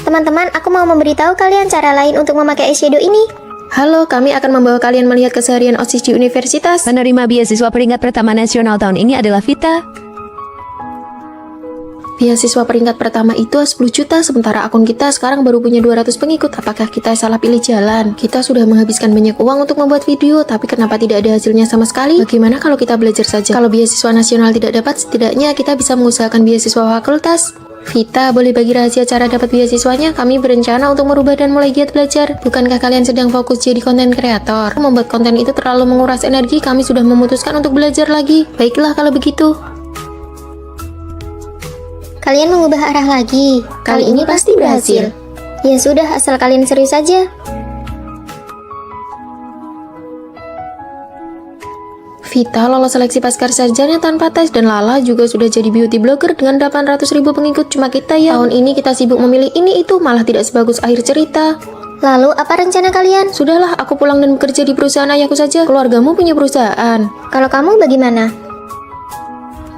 Teman-teman, aku mau memberitahu kalian cara lain untuk memakai eyeshadow ini. Halo, kami akan membawa kalian melihat keseharian OSIS di universitas. Penerima beasiswa peringkat pertama nasional tahun ini adalah Vita. Beasiswa peringkat pertama itu 10 juta, sementara akun kita sekarang baru punya 200 pengikut. Apakah kita salah pilih jalan? Kita sudah menghabiskan banyak uang untuk membuat video, tapi kenapa tidak ada hasilnya sama sekali? Bagaimana kalau kita belajar saja? Kalau beasiswa nasional tidak dapat, setidaknya kita bisa mengusahakan beasiswa fakultas. Vita, boleh bagi rahasia cara dapat beasiswanya? Kami berencana untuk merubah dan mulai giat belajar. Bukankah kalian sedang fokus jadi konten kreator? Membuat konten itu terlalu menguras energi, kami sudah memutuskan untuk belajar lagi. Baiklah kalau begitu. Kalian mengubah arah lagi. Kali ini pasti berhasil. Ya sudah, asal kalian serius saja. Vita lolos seleksi pasca sarjana tanpa tes dan Lala juga sudah jadi beauty blogger dengan 800.000 pengikut. Cuma kita ya, tahun ini kita sibuk memilih ini itu, malah tidak sebagus akhir cerita. Lalu apa rencana kalian? Sudahlah, aku pulang dan bekerja di perusahaan ayahku saja. Keluargamu punya perusahaan. Kalau kamu bagaimana?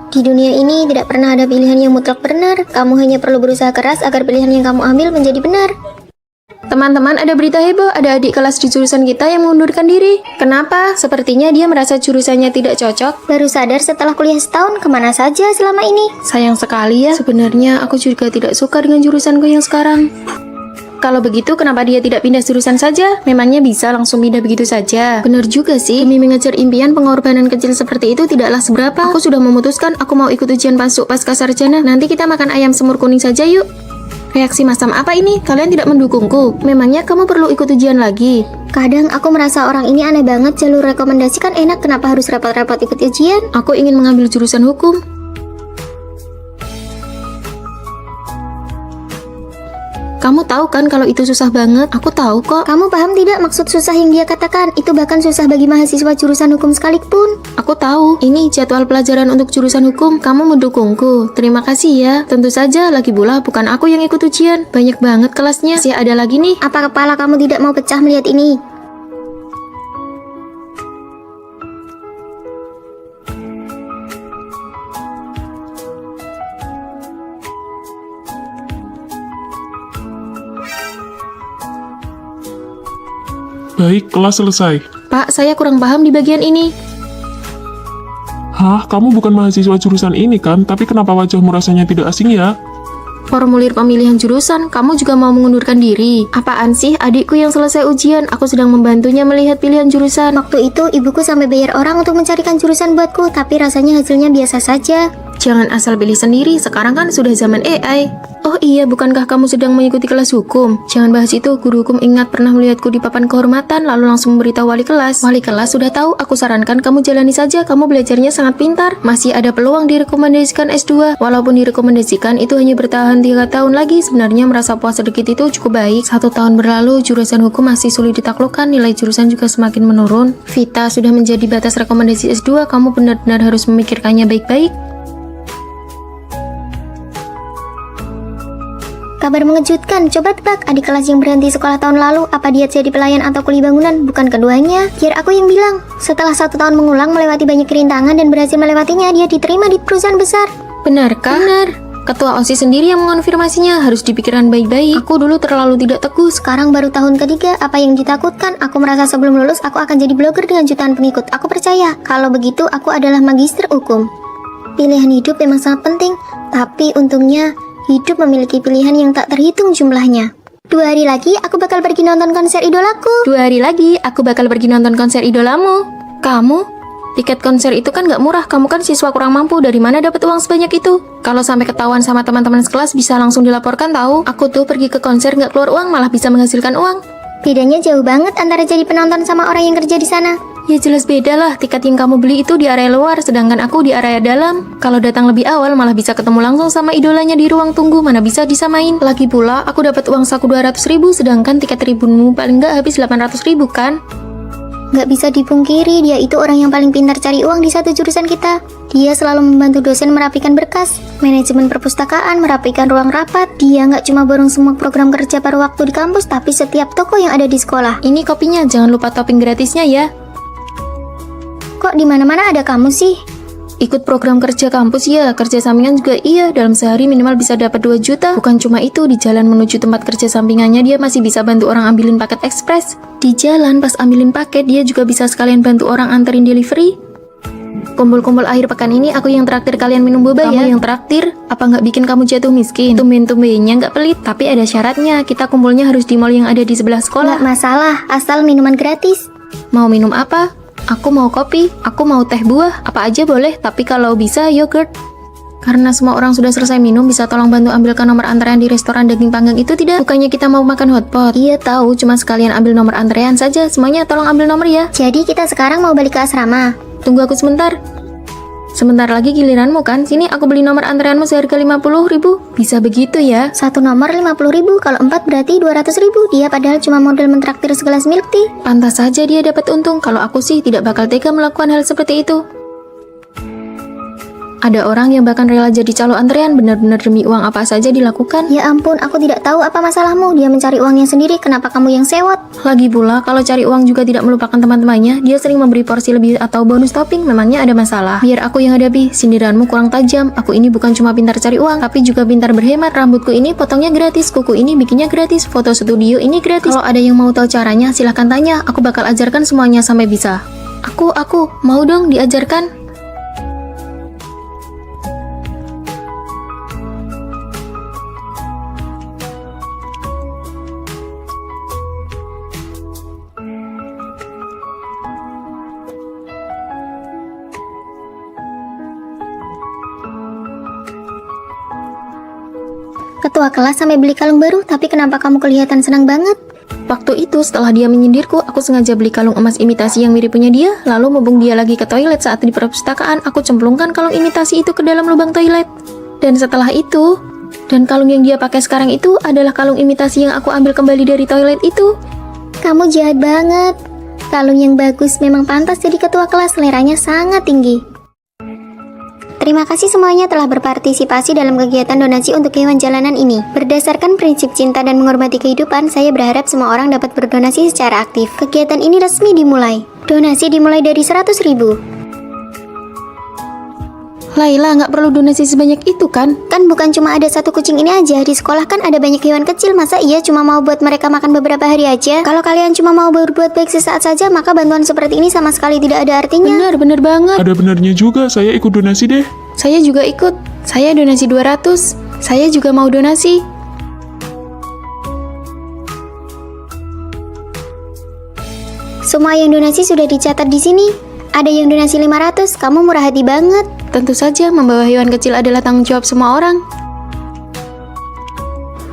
Di dunia ini tidak pernah ada pilihan yang mutlak benar. Kamu hanya perlu berusaha keras agar pilihan yang kamu ambil menjadi benar. Teman-teman, ada berita heboh, ada adik kelas di jurusan kita yang mengundurkan diri. Kenapa? Sepertinya dia merasa jurusannya tidak cocok. Baru sadar setelah kuliah setahun, kemana saja selama ini? Sayang sekali ya, sebenarnya aku juga tidak suka dengan jurusanku yang sekarang. Kalau begitu, kenapa dia tidak pindah jurusan saja? Memangnya bisa langsung pindah begitu saja? Bener juga sih, demi mengejar impian, pengorbanan kecil seperti itu tidaklah seberapa. Aku sudah memutuskan, aku mau ikut ujian masuk pasca sarjana. Nanti kita makan ayam semur kuning saja yuk. Reaksi masam apa ini? Kalian tidak mendukungku? Memangnya kamu perlu ikut ujian lagi? Kadang aku merasa orang ini aneh banget. Jalur rekomendasi kan enak, kenapa harus repot-repot ikut ujian? Aku ingin mengambil jurusan hukum. Kamu tahu kan kalau itu susah banget? Aku tahu kok. Kamu paham tidak maksud susah yang dia katakan? Itu bahkan susah bagi mahasiswa jurusan hukum sekalipun. Aku tahu, ini jadwal pelajaran untuk jurusan hukum. Kamu mendukungku. Terima kasih ya. Tentu saja, lagi pula bukan aku yang ikut ujian. Banyak banget kelasnya. Masih ada lagi nih. Apa kepala kamu tidak mau pecah melihat ini? Baik, kelas selesai. Pak, saya kurang paham di bagian ini. Hah, kamu bukan mahasiswa jurusan ini kan? Tapi kenapa wajahmu rasanya tidak asing ya? Formulir pemilihan jurusan, kamu juga mau mengundurkan diri. Apaan sih, adikku yang selesai ujian, aku sedang membantunya melihat pilihan jurusan. Waktu itu ibuku sampai bayar orang untuk mencarikan jurusan buatku, tapi rasanya hasilnya biasa saja. Jangan asal pilih sendiri, sekarang kan sudah zaman AI. Oh iya, bukankah kamu sedang mengikuti kelas hukum? Jangan bahas itu, guru hukum ingat pernah melihatku di papan kehormatan, lalu langsung memberitahu wali kelas. Wali kelas sudah tahu, aku sarankan kamu jalani saja, kamu belajarnya sangat pintar. Masih ada peluang direkomendasikan S2. Walaupun direkomendasikan, itu hanya bertahan 3 tahun lagi. Sebenarnya merasa puas sedikit itu cukup baik. 1 tahun berlalu, jurusan hukum masih sulit ditaklukkan, nilai jurusan juga semakin menurun. Vita sudah menjadi batas rekomendasi S2, kamu benar-benar harus memikirkannya baik-baik. Kabar mengejutkan, coba tebak adik kelas yang berhenti sekolah tahun lalu, apa dia jadi pelayan atau kuli bangunan? Bukan keduanya, biar aku yang bilang. Setelah 1 tahun mengulang melewati banyak rintangan dan berhasil melewatinya, dia diterima di perusahaan besar. Benarkah? Benar. Ketua OSIS sendiri yang mengonfirmasinya, harus dipikirkan baik-baik. Aku dulu terlalu tidak teguh. Sekarang baru tahun ketiga, apa yang ditakutkan? Aku merasa sebelum lulus aku akan jadi blogger dengan jutaan pengikut. Aku percaya, kalau begitu aku adalah magister hukum. Pilihan hidup memang sangat penting, tapi untungnya hidup memiliki pilihan yang tak terhitung jumlahnya. 2 hari lagi aku bakal pergi nonton konser idolaku. 2 hari lagi aku bakal pergi nonton konser idolamu. Kamu? Tiket konser itu kan gak murah, kamu kan siswa kurang mampu, dari mana dapat uang sebanyak itu? Kalau sampai ketahuan sama teman-teman sekelas bisa langsung dilaporkan tahu. Aku tuh pergi ke konser gak keluar uang, malah bisa menghasilkan uang. Bedanya jauh banget antara jadi penonton sama orang yang kerja di sana. Ya jelas beda lah, tiket yang kamu beli itu di area luar, sedangkan aku di area dalam. Kalau datang lebih awal malah bisa ketemu langsung sama idolanya di ruang tunggu, mana bisa disamain. Lagi pula, aku dapat uang saku 200.000, sedangkan tiket tribunmu paling nggak habis 800.000 kan? Nggak bisa dipungkiri, dia itu orang yang paling pintar cari uang di satu jurusan kita. Dia selalu membantu dosen merapikan berkas, manajemen perpustakaan, merapikan ruang rapat. Dia nggak cuma borong semua program kerja paruh waktu di kampus, tapi setiap toko yang ada di sekolah. Ini kopinya, jangan lupa topping gratisnya ya. Kok di mana-mana ada kamu sih? Ikut program kerja kampus ya, kerja sampingan juga iya. Dalam sehari minimal bisa dapat 2 juta. Bukan cuma itu, di jalan menuju tempat kerja sampingannya dia masih bisa bantu orang ambilin paket ekspres. Di jalan pas ambilin paket dia juga bisa sekalian bantu orang anterin delivery. Kumpul-kumpul akhir pekan ini aku yang traktir kalian minum boba ya. Kamu yang traktir? Apa nggak bikin kamu jatuh miskin? Tumben-tumbennya nggak pelit, tapi ada syaratnya. Kita kumpulnya harus di mall yang ada di sebelah sekolah. Nggak masalah, asal minuman gratis. Mau minum apa? Aku mau kopi, aku mau teh buah, apa aja boleh, tapi kalau bisa yogurt. Karena semua orang sudah selesai minum, bisa tolong bantu ambilkan nomor antrean di restoran daging panggang itu tidak? Bukannya kita mau makan hotpot? Iya tahu, cuma sekalian ambil nomor antrean saja, semuanya tolong ambil nomor ya. Jadi kita sekarang mau balik ke asrama. Tunggu aku sebentar. Sebentar lagi giliranmu kan? Sini aku beli nomor antreanmu seharga 50.000. Bisa begitu ya? Satu nomor 50.000, kalau 4 berarti 200.000. Dia padahal cuma model mentraktir segelas milk tea. Pantas saja dia dapat untung. Kalau aku sih tidak bakal tega melakukan hal seperti itu. Ada orang yang bahkan rela jadi calo antrean benar-benar demi uang apa saja dilakukan. Ya ampun, aku tidak tahu apa masalahmu. Dia mencari uangnya sendiri, kenapa kamu yang sewot? Lagi pula, kalau cari uang juga tidak melupakan teman-temannya. Dia sering memberi porsi lebih atau bonus topping, memangnya ada masalah. Biar aku yang hadapi, sindiranmu kurang tajam. Aku ini bukan cuma pintar cari uang, tapi juga pintar berhemat. Rambutku ini potongnya gratis, kuku ini bikinnya gratis, foto studio ini gratis. Kalau ada yang mau tahu caranya, silahkan tanya. Aku bakal ajarkan semuanya sampai bisa. Aku mau dong diajarkan. Ketua kelas sampai beli kalung baru, tapi kenapa kamu kelihatan senang banget? Waktu itu setelah dia menyindirku, aku sengaja beli kalung emas imitasi yang mirip punya dia. Lalu mumpung dia lagi ke toilet saat di perpustakaan, aku cemplungkan kalung imitasi itu ke dalam lubang toilet. Dan setelah itu, kalung yang dia pakai sekarang itu adalah kalung imitasi yang aku ambil kembali dari toilet itu. Kamu jahat banget. Kalung yang bagus memang pantas jadi ketua kelas, seleranya sangat tinggi. Terima kasih semuanya telah berpartisipasi dalam kegiatan donasi untuk hewan jalanan ini. Berdasarkan prinsip cinta dan menghormati kehidupan, saya berharap semua orang dapat berdonasi secara aktif. Kegiatan ini resmi dimulai. Donasi dimulai dari 100.000. Laila, nggak perlu donasi sebanyak itu kan? Kan bukan cuma ada satu kucing ini aja, di sekolah kan ada banyak hewan kecil, masa iya cuma mau buat mereka makan beberapa hari aja? Kalau kalian cuma mau berbuat baik sesaat saja, maka bantuan seperti ini sama sekali tidak ada artinya. Bener banget. Ada benarnya juga, saya ikut donasi deh. Saya juga ikut. Saya donasi 200. Saya juga mau donasi. Semua yang donasi sudah dicatat di sini. Ada yang donasi 500, kamu murah hati banget. Tentu saja membawa hewan kecil adalah tanggung jawab semua orang.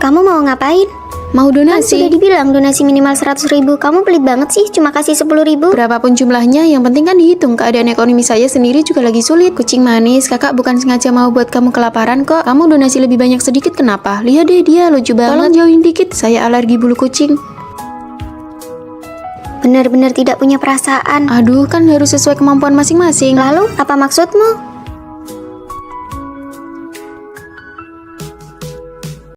Kamu mau ngapain? Mau Kan donasi. sudah dibilang donasi minimal 100.000. Kamu pelit banget sih, cuma kasih 10.000. Berapapun jumlahnya, yang penting kan dihitung. Keadaan ekonomi saya sendiri juga lagi sulit. Kucing manis, kakak bukan sengaja mau buat kamu kelaparan kok. Kamu donasi lebih banyak sedikit kenapa? Lihat deh dia, lucu banget. Tolong jauhin dikit, saya alergi bulu kucing. Benar-benar tidak punya perasaan. Aduh, kan harus sesuai kemampuan masing-masing. Lalu, apa maksudmu?